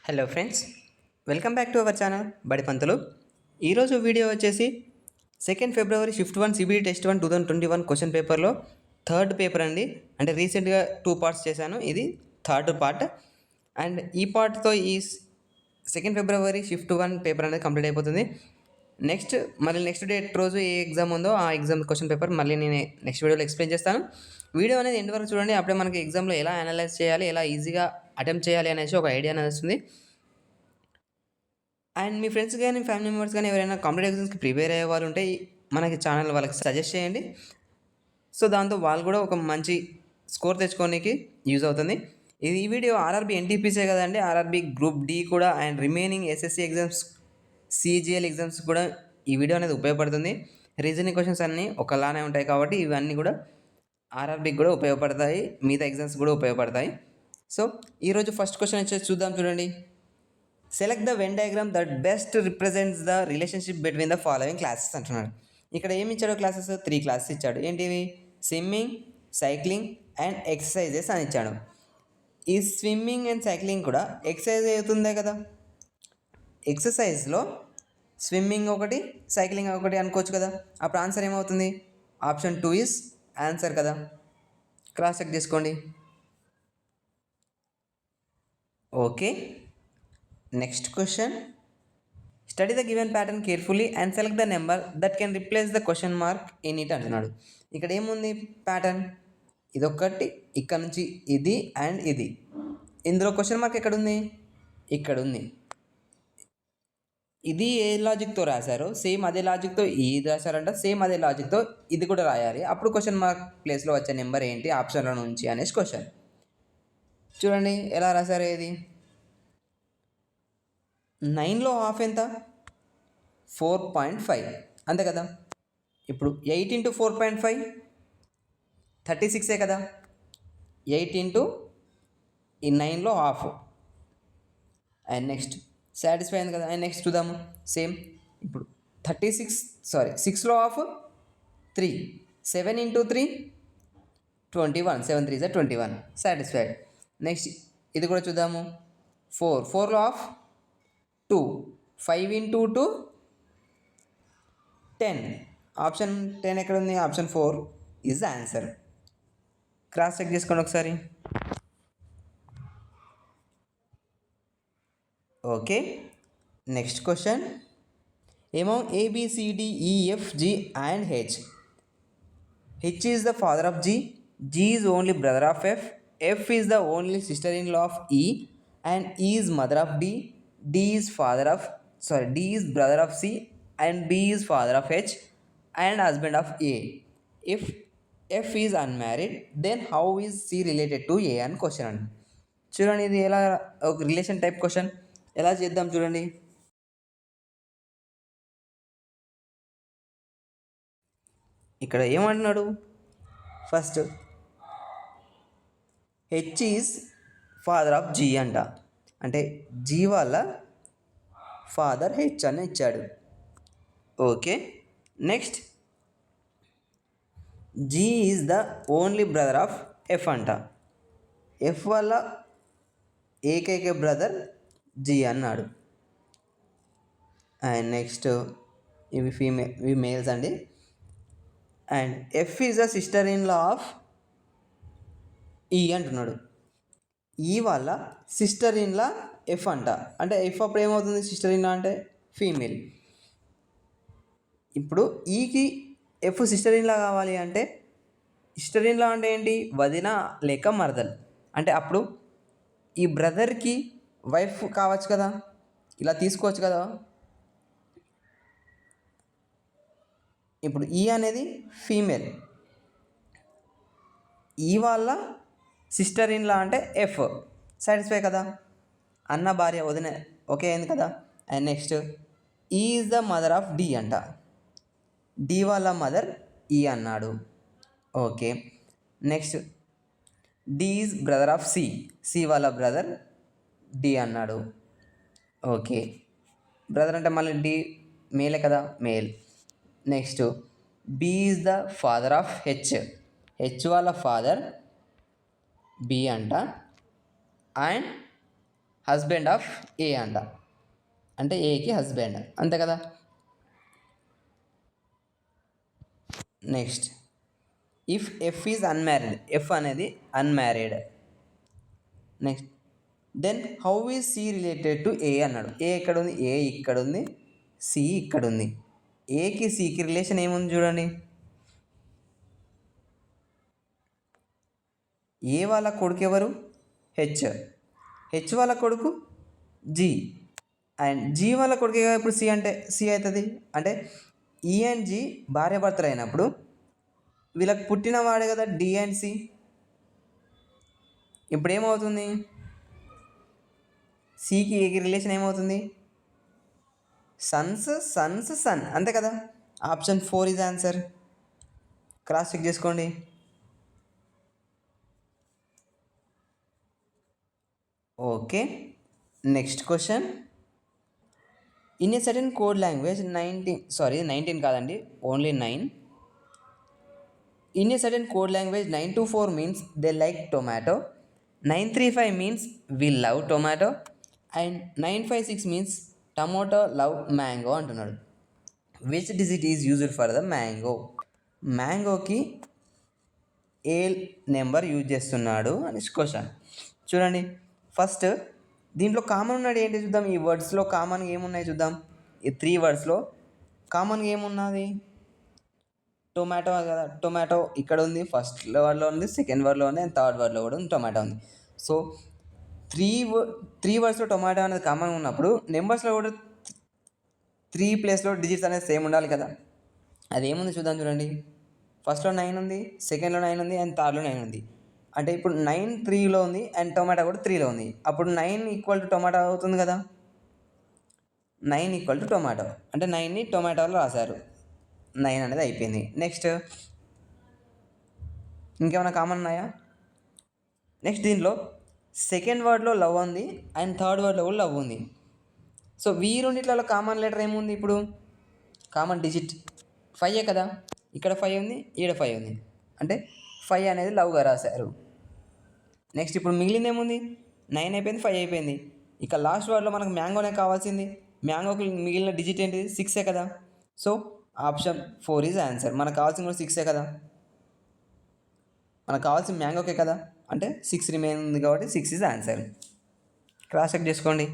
Hello friends, welcome back to our channel బడి పంతులు. ఈరోజు video వచ్చేసి 2 ఫిబ్రవరి షిఫ్ట్ 1 సిబిడి టెస్ట్ 1 2021 క్వశ్చన్ పేపర్లో థర్డ్ పేపర్ అండి. అంటే రీసెంట్గా 2 పార్ట్స్ చేశాను, ఇది థర్డ్ పార్ట్. అండ్ ఈ పార్ట్తో ఈ 2 ఫిబ్రవరి షిఫ్ట్ 1 పేపర్ అనేది కంప్లీట్ అయిపోతుంది. నెక్స్ట్ డేట్ రోజు ఏ ఎగ్జామ్ ఉందో ఆ ఎగ్జామ్ క్వశ్చన్ పేపర్ మళ్ళీ నేను నెక్స్ట్ వీడియోలో ఎక్స్ప్లెయిన్ చేస్తాను. వీడియో అనేది ఎండ్ వరకు చూడండి, అప్పుడే మనకి ఎగ్జామ్లో ఎలా అనలైజ్ చేయాలి, ఎలా ఈజీగా అటెంప్ట్ చేయాలి అనేసి ఒక ఐడియా అనేది వస్తుంది. అండ్ మీ ఫ్రెండ్స్ కానీ ఫ్యామిలీ మెంబర్స్ కానీ ఎవరైనా కాంపిటేటివ్ ఎగ్జామ్స్కి ప్రిపేర్ అయ్యే వాళ్ళు ఉంటే మనకి ఛానల్ వాళ్ళకి సజెస్ట్ చేయండి. సో దాంతో వాళ్ళు కూడా ఒక మంచి స్కోర్ తెచ్చుకోవడానికి యూజ్ అవుతుంది. ఈ వీడియో ఆర్ఆర్బీ ఎన్టీపీసీ కదండి, ఆర్ఆర్బీ గ్రూప్ డి కూడా and remaining SSC exams, CGL exams కూడా ఈ వీడియో అనేది ఉపయోగపడుతుంది. రీజనింగ్ క్వశ్చన్స్ అన్నీ ఒకలానే ఉంటాయి కాబట్టి ఇవన్నీ కూడా ఆర్ఆర్బీకి కూడా ఉపయోగపడతాయి, మిగతా ఎగ్జామ్స్ కూడా ఉపయోగపడతాయి. సో ఈరోజు ఫస్ట్ క్వశ్చన్ వచ్చేసి చూద్దాం. చూడండి, select the Venn diagram that best represents the relationship between the following classes అంటున్నాడు. ఇక్కడ ఏమి ఇచ్చాడు? క్లాసెస్ 3 క్లాసెస్ ఇచ్చాడు. ఏంటివి? స్విమ్మింగ్, సైక్లింగ్ అండ్ ఎక్సర్సైజెస్ అని ఇచ్చాడు. ఈ స్విమ్మింగ్ అండ్ సైక్లింగ్ కూడా ఎక్సర్సైజ్ అవుతుందే కదా. ఎక్సర్సైజ్లో స్విమ్మింగ్ ఒకటి, సైక్లింగ్ ఒకటి అనుకోవచ్చు కదా. అప్పుడు ఆన్సర్ ఏమవుతుంది? ఆప్షన్ 2 ఈజ్ ఆన్సర్ కదా. క్రాస్ చెక్ చేసుకోండి. Okay, next question. Study the given pattern carefully and select the number that can replace the question mark in it అంటున్నాడు. ఇక్కడ ఏముంది? ప్యాటర్న్ ఇదొకటి, ఇక్కడ నుంచి ఇది అండ్ ఇది. ఇందులో క్వశ్చన్ మార్క్ ఎక్కడుంది? ఇక్కడ ఉంది. ఇది ఏ లాజిక్తో రాశారో సేమ్ అదే లాజిక్తో ఇది రాశారంట, సేమ్ అదే లాజిక్తో ఇది కూడా రాయాలి. అప్పుడు క్వశ్చన్ మార్క్ ప్లేస్లో వచ్చే నెంబర్ ఏంటి ఆప్షన్ల నుంచి అనేసి క్వశ్చన్. చూడండి ఎలా రాశారు. ఇది 9లో హాఫ్ ఎంత? 4.5 అంతే కదా. ఇప్పుడు 8 ఇంటూ 4.5 36 కదా. 8 ఇంటూ ఈ 9లో హాఫ్. అండ్ నెక్స్ట్ సాటిస్ఫై అయింది కదా. అండ్ నెక్స్ట్ చూద్దాము. సేమ్ ఇప్పుడు 6లో హాఫ్ 3, 7 ఇంటూ 3 21, 7 3 21 సాటిస్ఫైడ్. నెక్స్ట్ ఇది కూడా చూద్దాము. 4లో హాఫ్ 2, 5 ఇంటూ 2 10. ఆప్షన్ 10 ఎక్కడ ఉంది? Option 4 is the answer. Cross check చేసుకోండి ఒకసారి. Okay, next question. Among ABCDEFG and H is the father of G is only brother of F is the only sister-in-law of E, and E is mother of D is brother of C, and B is father of H and husband of A. If F is unmarried, then how is C related to A అని question అండి. చూడండి, ఇది ఎలా ఒక relation type question. ఎలా చేద్దాం చూడండి. ఇక్కడ ఏమంటున్నాడు? First H is father of G అంట, అంటే జీ వాళ్ళ ఫాదర్ హెచ్ అని ఇచ్చాడు. Okay, next G is the only brother of F అంట. ఎఫ్ వాళ్ళ ఏకైక బ్రదర్ జీ అన్నాడు. అండ్ నెక్స్ట్ ఇవి మేల్స్ అండి. And F is the sister in law of E అంటున్నాడు. ఈ వాళ్ళ సిస్టర్ ఇన్ లా ఎఫ్ అంట, అంటే ఎఫ్ అప్పుడు ఏమవుతుంది? సిస్టర్ ఇన్ లా అంటే ఫీమేల్. ఇప్పుడు ఈకి ఎఫ్ సిస్టర్ ఇన్ లా కావాలి అంటే, సిస్టర్ ఇన్ లా అంటే ఏంటి? వదిన లేక మరదల్. అంటే అప్పుడు ఈ బ్రదర్కి వైఫ్ కావచ్చు కదా, ఇలా తీసుకోవచ్చు కదా. ఇప్పుడు ఈ అనేది ఫీమేల్, ఈ వాళ్ళ సిస్టర్ ఇన్ లా అంటే ఎఫ్. సాటిస్ఫై కదా. అన్న భార్య వదిన ఓకే అయింది కదా. And next E is the mother of D అంట, డి వాళ్ళ మదర్ ఈ అన్నాడు. Okay, next D is brother of C, C వాళ్ళ బ్రదర్ డి అన్నాడు. ఓకే, బ్రదర్ అంటే మళ్ళీ డి మేలే కదా, male. Next B is the father of H, H వాళ్ళ ఫాదర్ బి అంట. అండ్ హస్బెండ్ ఆఫ్ ఏ అంట, అంటే ఏకి హస్బెండ్, అంతే కదా. Next, if F is unmarried, F అనేది unmarried. Next, then how is C related to A అన్నాడు. A ఎక్కడ ఉంది, ఏ ఇక్కడ ఉంది, సి ఇక్కడ ఉంది. ఏకి సికి రిలేషన్ ఏముంది చూడండి. ఏ వాళ్ళ కొడుకు ఎవరు, హెచ్. హెచ్ వాళ్ళ కొడుకు జీ, అండ్ జీ వాళ్ళ కొడుకు ఇప్పుడు సి, అంటే సి అవుతుంది. అంటే ఈ అండ్ జీ భార్యాభర్తలు అయినప్పుడు వీళ్ళకి పుట్టిన వాడే కదా డి అండ్ సి. ఇప్పుడు ఏమవుతుంది, సికి ఏకి రిలేషన్ ఏమవుతుంది, సన్స్ సన్స్ సన్, అంతే కదా. Option 4 is answer. Cross check చేసుకోండి. Okay, next question. In a certain code language 19 కాదండి, only 9. In a certain code language 924 means they like tomato, 935 means we love tomato, and 956 means tomato love mango అంటున్నాడు. Which digit is used for the mango. మ్యాంగోకి ఏ number use చేస్తున్నాడు అని question. చూడండి, first దీంట్లో common ఉన్నాడు ఏంటి చూద్దాం. ఈ వర్డ్స్లో కామన్గా ఏమున్నాయి చూద్దాం. ఈ 3 వర్డ్స్లో కామన్గా ఏమున్నది, టొమాటో కదా. టొమాటో ఇక్కడ ఉంది, ఫస్ట్ వర్డ్లో ఉంది, సెకండ్ వర్డ్లో ఉంది, అండ్ థర్డ్ వర్డ్లో కూడా టొమాటో ఉంది. సో త్రీ వర్డ్స్లో టొమాటో అనేది కామన్ ఉన్నప్పుడు నెంబర్స్లో కూడా 3 ప్లేస్లో డిజిట్స్ అనేది సేమ్ ఉండాలి కదా. అదేముంది చూద్దాం. చూడండి, ఫస్ట్లో 9 ఉంది, సెకండ్లో 9 ఉంది, అండ్ థర్డ్లో 9 ఉంది. అంటే ఇప్పుడు 9 3లో ఉంది, అండ్ టొమాటో కూడా 3లో ఉంది. అప్పుడు 9 ఈక్వల్ టు టొమాటో అవుతుంది కదా. 9 ఈక్వల్ టు టొమాటో అంటే 9ని టొమాటోలో రాశారు. 9 అనేది అయిపోయింది. నెక్స్ట్ ఇంకేమైనా కామన్ ఉన్నాయా. నెక్స్ట్ దీంట్లో సెకండ్ వర్డ్లో లవ్ ఉంది, అండ్ థర్డ్ వర్డ్లో కూడా లవ్ ఉంది. సో రెండిట్లలో కామన్ లెటర్ ఏముంది, ఇప్పుడు కామన్ డిజిట్ 5 కదా. ఇక్కడ 5 ఉంది, ఈడ 5 ఉంది, అంటే 5 అనేది లవ్గా రాశారు. నెక్స్ట్ ఇప్పుడు మిగిలింది ఏముంది, 9 అయిపోయింది, 5 అయిపోయింది. ఇక లాస్ట్ వర్డ్లో మనకు మ్యాంగోనే కావాల్సింది. మ్యాంగోకి మిగిలిన డిజిట్ ఏంటిది, 6 కదా. So option 4 is answer. మనకు కావాల్సింది కూడా 6 కదా. మనకు కావాల్సిన మ్యాంగోకే కదా, అంటే 6 రిమైన్ ఉంది కాబట్టి 6 ఈజ్ ఆన్సర్. క్రాస్ చెక్ చేసుకోండి.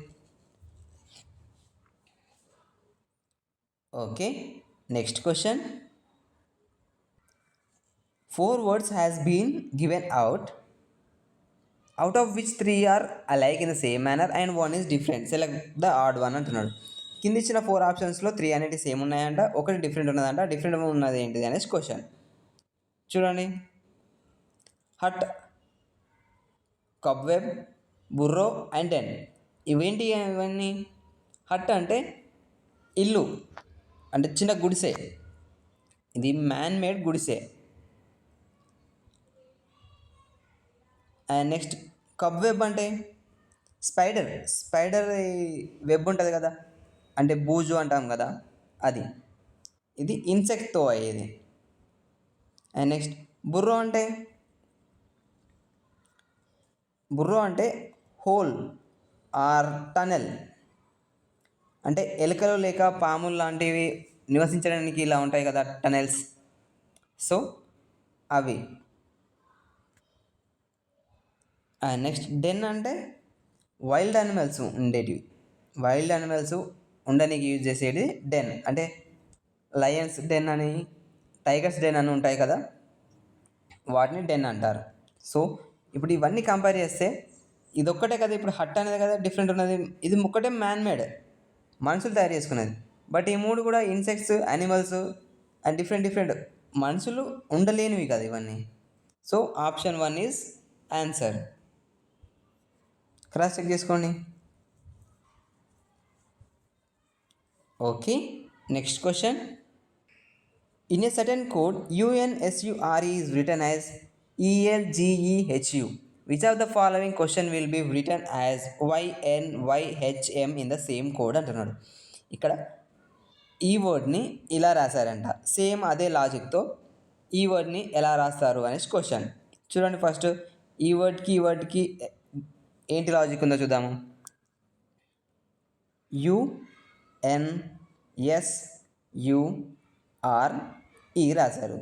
Okay, next question. 4 words has been given out of which 3 are alike in the same manner and 1 is different. Select the odd one అంటున్నాడు. కింద ఇచ్చిన 4 ఆప్షన్స్లో 3 అనేవి సేమ్ ఉన్నాయంట, ఒకటి డిఫరెంట్ ఉన్నదంట. డిఫరెంట్ ఉన్నది ఏంటిది అనేసి క్వశ్చన్. చూడండి, హట్, కబ్వెబ్, బుర్రో అండ్ డెన్. ఇవేంటి ఇవన్నీ. హట్ అంటే ఇల్లు, అంటే చిన్న గుడిసె, ఇది మ్యాన్ మేడ్ గుడిసె. అండ్ నెక్స్ట్ కబ్ వెబ్ అంటే స్పైడర్ వెబ్ ఉంటుంది కదా, అంటే బూజు అంటాం కదా అది. ఇది ఇన్సెక్ట్తో అయ్యేది. అండ్ నెక్స్ట్ బుర్రో అంటే హోల్ ఆర్ టనెల్, అంటే ఎలుకలు లేక పాములు లాంటివి నివసించడానికి ఇలా ఉంటాయి కదా టనెల్స్, సో అవి. అండ్ నెక్స్ట్ డెన్ అంటే వైల్డ్ యానిమల్స్ ఉండేటివి, వైల్డ్ యానిమల్స్ ఉండడానికి యూజ్ చేసేది డెన్. అంటే లయన్స్ డెన్ అని, టైగర్స్ డెన్ అని ఉంటాయి కదా, వాటిని డెన్ అంటారు. సో ఇప్పుడు ఇవన్నీ కంపేర్ చేస్తే ఇది ఒక్కటే కదా, ఇప్పుడు హట్ అనేది కదా డిఫరెంట్ ఉన్నది. ఇది ఒక్కటే మ్యాన్ మేడ్, మనుషులు తయారు చేసుకునేది. బట్ ఈ 3 కూడా ఇన్సెక్ట్స్, యానిమల్స్ అండ్ డిఫరెంట్ మనుషులు ఉండలేనివి కదా ఇవన్నీ. So option 1 is answer. Cross check చేసుకోండి. Okay, next question. In a certain code UNSURE is written as ELGEHU. Which of the following question will be written as YNYHM in the same code అంటున్నాడు. ఇక్కడ ఈ వర్డ్ని ఇలా రాశారంట, same అదే లాజిక్తో ఈ వర్డ్ని ఎలా రాస్తారు అనేసి క్వశ్చన్. చూడండి, ఫస్ట్ ఈ వర్డ్కి ఏంటి లాజిక్ ఉందో చూద్దాము. UNSURE రాశారు.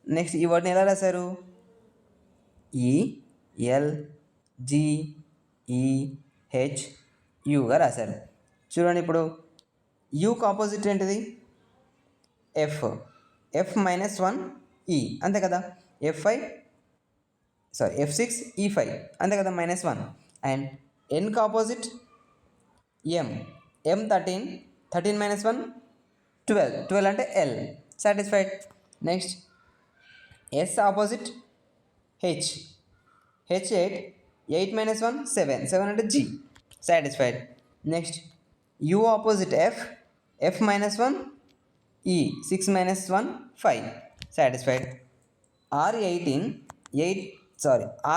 నెక్స్ట్ ఈ వర్డ్ని ఎలా రాశారు? ELGEHUగా రాశారు. చూడండి, ఇప్పుడు యూకి ఆపోజిట్ ఏంటిది? F-1E అంతే కదా. F6E5 అంతే కదా, -1. అండ్ ఎన్కి ఆపోజిట్ M13 -1 12 అంటే L, satisfied. Next S opposite H 8 -1 7 అంటే G, satisfied. Next U opposite F-1 E 6 -1 5, satisfied.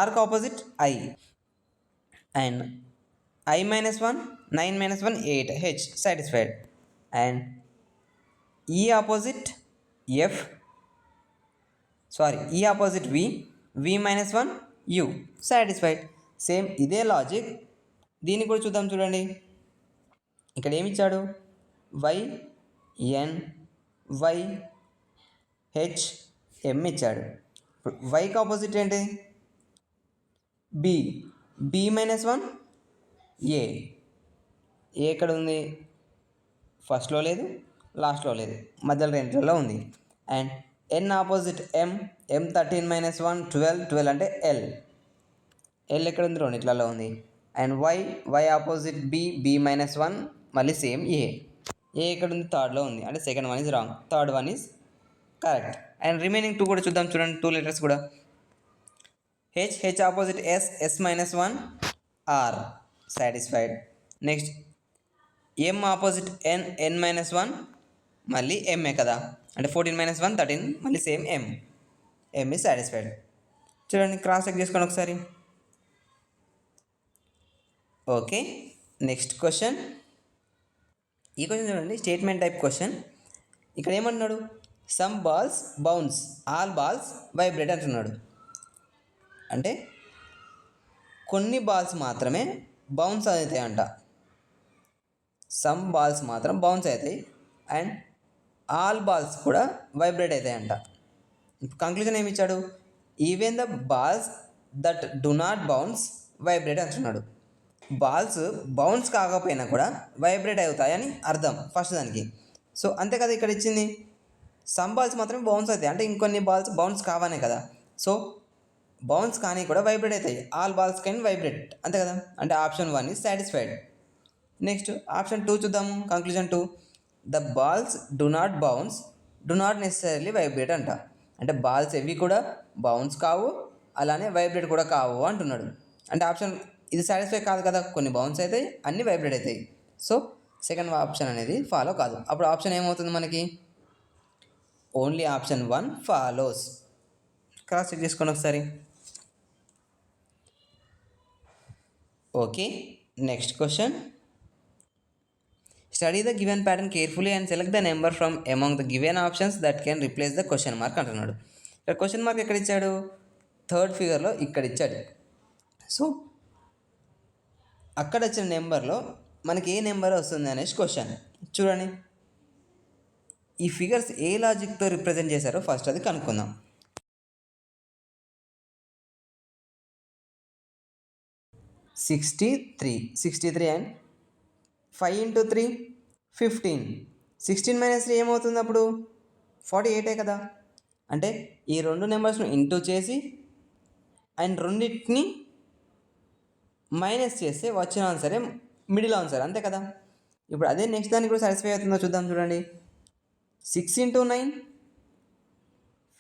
Rకి opposite I and I-1 9 -1 8 H, satisfied. And E opposite V-1 U, satisfied. Same ఇదే logic దీన్ని కూడా చూద్దాం. చూడండి, ఇక్కడ ఏమి ఇచ్చాడు? YNYHM ఇచ్చాడు. ఇప్పుడు వైకి ఆపోజిట్ ఏంటి? B-1 ఏ ఎక్కడ ఉంది? ఫస్ట్లో లేదు, లాస్ట్లో లేదు, మధ్యలో రెండులో ఉంది. అండ్ ఎన్ ఆపోజిట్ M13 -1 12 అంటే L ఎక్కడ ఉంది? రెండిట్లలో ఉంది. అండ్ Y ఆపోజిట్ B-1 మళ్ళీ సేమ్ ఏ ఎక్కడ ఉంది? థర్డ్లో ఉంది. అంటే second one is wrong, third one is correct. And remaining 2 కూడా చూద్దాం. చూడండి, 2 లెటర్స్ కూడా H opposite S-1 R, satisfied. Next M opposite N-1 మళ్ళీ ఎంఏ కదా, అంటే 14 -1 13 మళ్ళీ సేమ్ M ఈజ్ సాటిస్ఫైడ్. చూడండి, క్రాస్ చెక్ చేసుకోండి ఒకసారి. Okay, next question. ఈ క్వశ్చన్ చూడండి, స్టేట్మెంట్ టైప్ క్వశ్చన్. ఇక్కడ ఏమంటున్నాడు? Some balls bounce, all balls vibrate అంటున్నాడు. అంటే కొన్ని బాల్స్ మాత్రమే బౌన్స్ అవుతాయి అంట. సమ్ బాల్స్ మాత్రం బౌన్స్ అవుతాయి అండ్ ఆల్ బాల్స్ కూడా వైబ్రేట్ అవుతాయి అంట. కంక్లూజన్ ఏమి ఇచ్చాడు? Even the balls that do not bounce vibrate అంటున్నాడు. బాల్స్ బౌన్స్ కాకపోయినా కూడా వైబ్రేట్ అవుతాయని అర్థం ఫస్ట్ దానికి. సో అంతే కదా, ఇక్కడ ఇచ్చింది సమ్ బాల్స్ మాత్రమే బౌన్స్ అవుతాయి అంటే ఇంకొన్ని బాల్స్ బౌన్స్ కావానే కదా. సో బౌన్స్ కానీ కూడా వైబ్రేట్ అవుతాయి, ఆల్ బాల్స్ కెన్ వైబ్రేట్ అంతే కదా. అంటే option 1 is satisfied. Next option 2 చూద్దాము. Conclusion 2, the balls do not bounce do not necessarily vibrate అంట. అంటే బాల్స్ ఎవి కూడా బౌన్స్ కావు, అలానే వైబ్రేట్ కూడా కావు అంటున్నాడు. అంటే ఆప్షన్ ఇది సాటిస్ఫై కాదు కదా, కొన్ని బౌన్స్ అవుతాయి, అన్నీ వైబ్రేట్ అవుతాయి. సో సెకండ్ ఆప్షన్ అనేది ఫాలో కాదు. అప్పుడు ఆప్షన్ ఏమవుతుంది మనకి? Only option 1 follows. Cross check చేసుకోండి ఒకసారి. Okay, next question. Study the given pattern carefully and select the number from among the given options that can replace the question mark అంటున్నాడు. ఇక్కడ question mark ఎక్కడ ఇచ్చాడు? Third ఫిగర్లో ఇక్కడ ఇచ్చాడు. So అక్కడ వచ్చిన నెంబర్లో మనకి ఏ నెంబర్ వస్తుంది అనేసి క్వశ్చన్. చూడండి, ఈ ఫిగర్స్ ఏ లాజిక్తో రిప్రజెంట్ చేశారో ఫస్ట్ అది కనుక్కుందాం. 63 అండ్ 5 × 3 15. 16 - 3 ఏమవుతుంది అప్పుడు? 48 కదా. అంటే ఈ రెండు నెంబర్స్ను ఇంటూ చేసి అండ్ రెండింటిని మైనస్ చేస్తే వచ్చిన ఆన్సరే మిడిల్ ఆన్సర్ అంతే కదా. ఇప్పుడు అదే నెక్స్ట్ దానికి కూడా సాటిస్ఫై అవుతుందో చూద్దాం. చూడండి, 6 × 9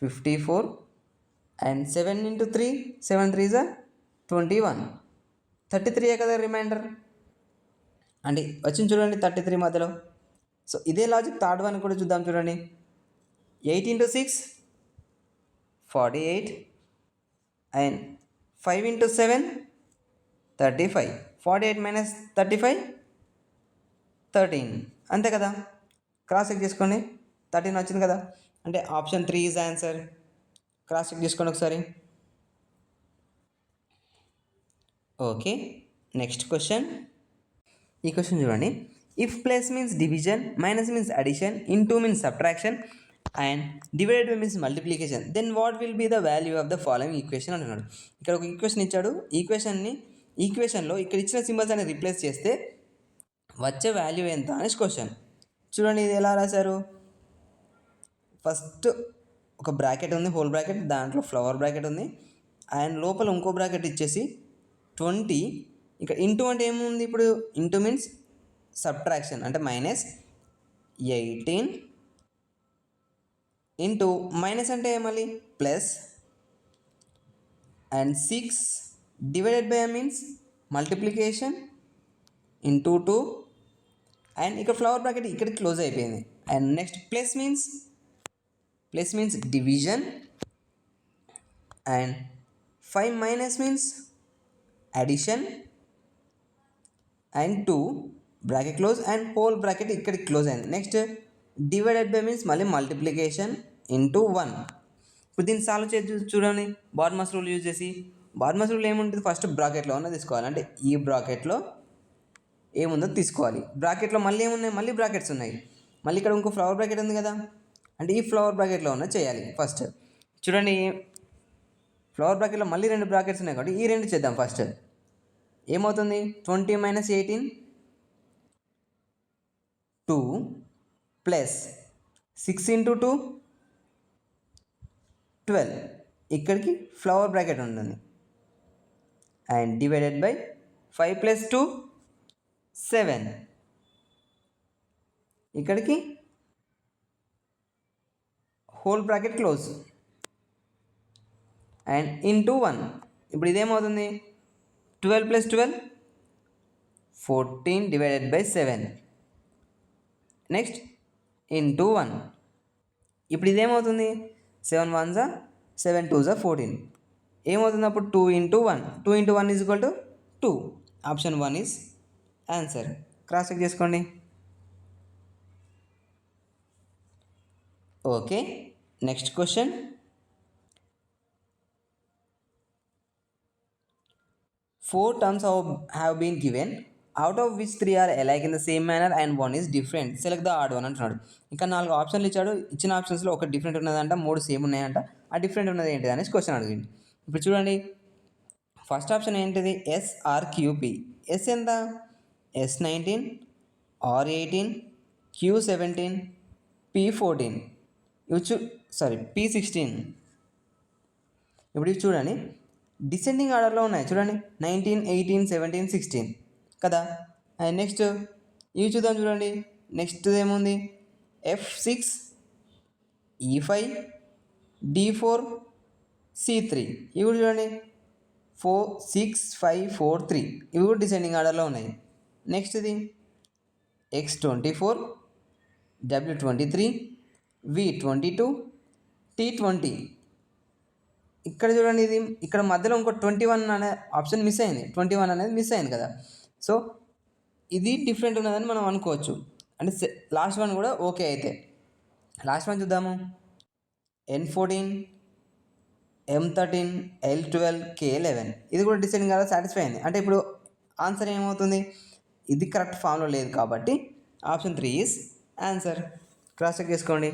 54 అండ్ 7 × 3 7 3 21 33 కదా రిమైండర్. అంటే వచ్చింది చూడండి 33 మధ్యలో. సో ఇదే లాజిక్ థర్డ్ వన్ కూడా చూద్దాం. చూడండి, 8 × 6 48 అండ్ 5 × 7 35. 48 - 35 13 అంతే కదా. క్రాస్ చెక్ చేసుకోండి, 13 వచ్చింది కదా. అంటే option 3 is answer. Cross check చేసుకోండి ఒకసారి. Okay, next question. ఈ క్వశ్చన్ చూడండి, If plus means division, minus means addition, into means subtraction, and divided by means multiplication, then what will be the value of the following equation అంటున్నాడు. ఇక్కడ ఒక equation ఇచ్చాడు. ఈక్వేషన్లో ఇక్కడ ఇచ్చిన సింబల్స్ అని replace చేస్తే వచ్చే వాల్యూ ఎంత అనేసి క్వశ్చన్. చూడండి ఇది ఎలా రాశారు. ఫస్ట్ ఒక బ్రాకెట్ ఉంది, హోల్ బ్రాకెట్, దాంట్లో ఫ్లవర్ బ్రాకెట్ ఉంది, అండ్ లోపల ఇంకో బ్రాకెట్ ఇచ్చేసి 20. ఇక్కడ ఇంటూ అంటే ఏముంది, ఇప్పుడు ఇంటూ మీన్స్ సబ్ట్రాక్షన్ అంటే -18 ఇంటూ మైనస్ అంటే మళ్ళీ plus, and 6 divided by means multiplication into 2, and ఇక్కడ ఫ్లవర్ బ్రాకెట్ ఇక్కడ క్లోజ్ అయిపోయింది. And next plus means division, and 5 minus means addition, and 2 bracket close, and whole bracket ఇక్కడికి close అయింది. Next divided by means మళ్ళీ multiplication into 1. ఇప్పుడు దీన్ని solve చేసి చూడండి బార్మస్ రూల్ యూజ్ చేసి. బార్మస్ రూల్ ఏముంటుంది, ఫస్ట్ బ్రాకెట్లో ఉన్నది తీసుకోవాలి, అంటే ఈ బ్రాకెట్లో ఏముందో తీసుకోవాలి. బ్రాకెట్లో మళ్ళీ ఏమున్నాయి, మళ్ళీ బ్రాకెట్స్ ఉన్నాయి, మళ్ళీ ఇక్కడ ఇంకో ఫ్లవర్ బ్రాకెట్ ఉంది కదా, అంటే ఈ ఫ్లవర్ బ్రాకెట్లో ఉన్నది చేయాలి. ఫస్ట్ చూడండి ఫ్లవర్ బ్రాకెట్లో మళ్ళీ 2 బ్రాకెట్స్ ఉన్నాయి కాబట్టి ఈ 2 చేద్దాం. ఫస్ట్ ఏమవుతుంది, 20 మైనస్ 18 2 ప్లస్ 6 ఇంటూ 2 12, ఇక్కడికి ఫ్లవర్ బ్రాకెట్ ఉంటుంది, అండ్ డివైడెడ్ బై 5 ప్లస్ 2 7, ఇక్కడికి whole bracket close, and into 1. ఇప్పుడు ఇదేమవుతుంది 12 plus 12 14 divided by 7, next into 1. ఇప్పుడు ఇదేమవుతుంది 7 1 7 2 14, ఏమవుతుంది అప్పుడు 2 into 1. 2 into 1 is equal to 2. Option 1 is answer. Cross check చేసుకోండి. Okay, next question. 4 terms have been given, out of which 3 are alike in the same manner and 1 is different. Select the odd one అంటున్నాడు. ఇంకా 4 ఆప్షన్లు ఇచ్చాడు. ఇచ్చిన ఆప్షన్స్లో ఒక different ఉన్నదంట, 3 same ఉన్నాయంట. ఆ డిఫరెంట్ ఉన్నది ఏంటిది అనేసి క్వశ్చన్ అడిగింది. ఇప్పుడు చూడండి ఫస్ట్ ఆప్షన్ ఏంటిది, SRQP. ఎస్ ఎంత, S19, R18, Q17, P14, P16. ఇప్పుడు ఇవి చూడండి డిసెండింగ్ ఆర్డర్లో ఉన్నాయి. చూడండి 19, 18, 17, 16 కదా. అండ్ నెక్స్ట్ ఇవి చూద్దాం. చూడండి నెక్స్ట్ ఏముంది, F6, E5, D4, C3. ఇవి కూడా చూడండి 4, 6, 5, 4, 3. ఇవి కూడా డిసెండింగ్ ఆర్డర్లో ఉన్నాయి. నెక్స్ట్ ఇది X24, W23, V22, T20. ఇక్కడ చూడండి ఇది ఇక్కడ మధ్యలో ఇంకో 21 అనే ఆప్షన్ మిస్ అయింది. 21 అనేది మిస్ అయింది కదా. సో ఇది డిఫరెంట్ ఉన్నదని మనం అనుకోవచ్చు. అంటే లాస్ట్ వన్ కూడా ఓకే. అయితే లాస్ట్ వన్ చూద్దాము. N14, M13, L12, K11. ఇది కూడా డిసైడింగ్ కదా, సాటిస్ఫై అయింది. అంటే ఇప్పుడు ఆన్సర్ ఏమవుతుంది, ఇది కరెక్ట్ ఫామ్లో లేదు కాబట్టి option 3 is answer. Cross check చేసుకోండి.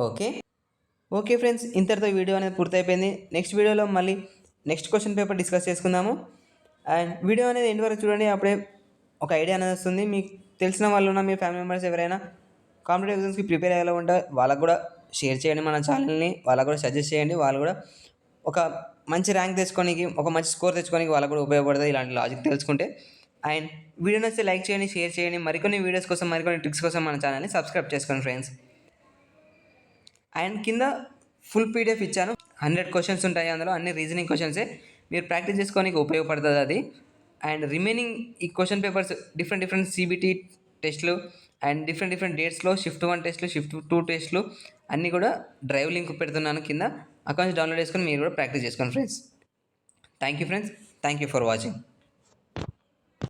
ఓకే ఫ్రెండ్స్, ఇంతటితో వీడియో అనేది పూర్తయిపోయింది. నెక్స్ట్ వీడియోలో మళ్ళీ నెక్స్ట్ క్వశ్చన్ పేపర్ డిస్కస్ చేసుకుందాము. అండ్ వీడియో అనేది ఎండ్ వరకు చూడండి, అప్పుడే ఒక ఐడియా అనేది వస్తుంది. మీకు తెలిసిన వాళ్ళు ఉన్న మీ ఫ్యామిలీ మెంబర్స్ ఎవరైనా కాంపిటేటివ్ ఎగ్జామ్స్కి ప్రిపేర్ అయ్యేలా ఉంటే వాళ్ళకు కూడా షేర్ చేయండి మన ఛానల్ని, వాళ్ళకు కూడా సజెస్ట్ చేయండి. వాళ్ళు కూడా ఒక మంచి ర్యాంక్ తెచ్చుకోనికి, ఒక మంచి స్కోర్ తెచ్చుకోనికి వాళ్ళకు కూడా ఉపయోగపడుతుంది ఇలాంటి లాజిక్ తెలుసుకుంటే. అండ్ వీడియో నచ్చితే లైక్ చేయండి, షేర్ చేయండి. మరికొన్ని వీడియోస్ కోసం, మరికొన్ని ట్రిక్స్ కోసం మన ఛానల్ని సబ్స్క్రైబ్ చేసుకోండి ఫ్రెండ్స్. అండ్ కింద ఫుల్ PDF ఇచ్చాను. 100 క్వశ్చన్స్ ఉంటాయి అందులో, అన్ని రీజనింగ్ క్వశ్చన్సే. మీరు ప్రాక్టీస్ చేసుకోనికి ఉపయోగపడుతుంది అది. అండ్ రిమైనింగ్ ఈ క్వశ్చన్ పేపర్స్ డిఫరెంట్ CBT టెస్ట్లు అండ్ డిఫరెంట్ డేట్స్లో షిఫ్ట్ 1 టెస్ట్లు, షిఫ్ట్ 2 టెస్ట్లు అన్నీ కూడా డ్రైవ్ లింక్ పెడుతున్నాను కింద. అకౌంట్స్ డౌన్లోడ్ చేసుకొని మీరు కూడా ప్రాక్టీస్ చేసుకోండి friends. Thank you friends, thank you for watching.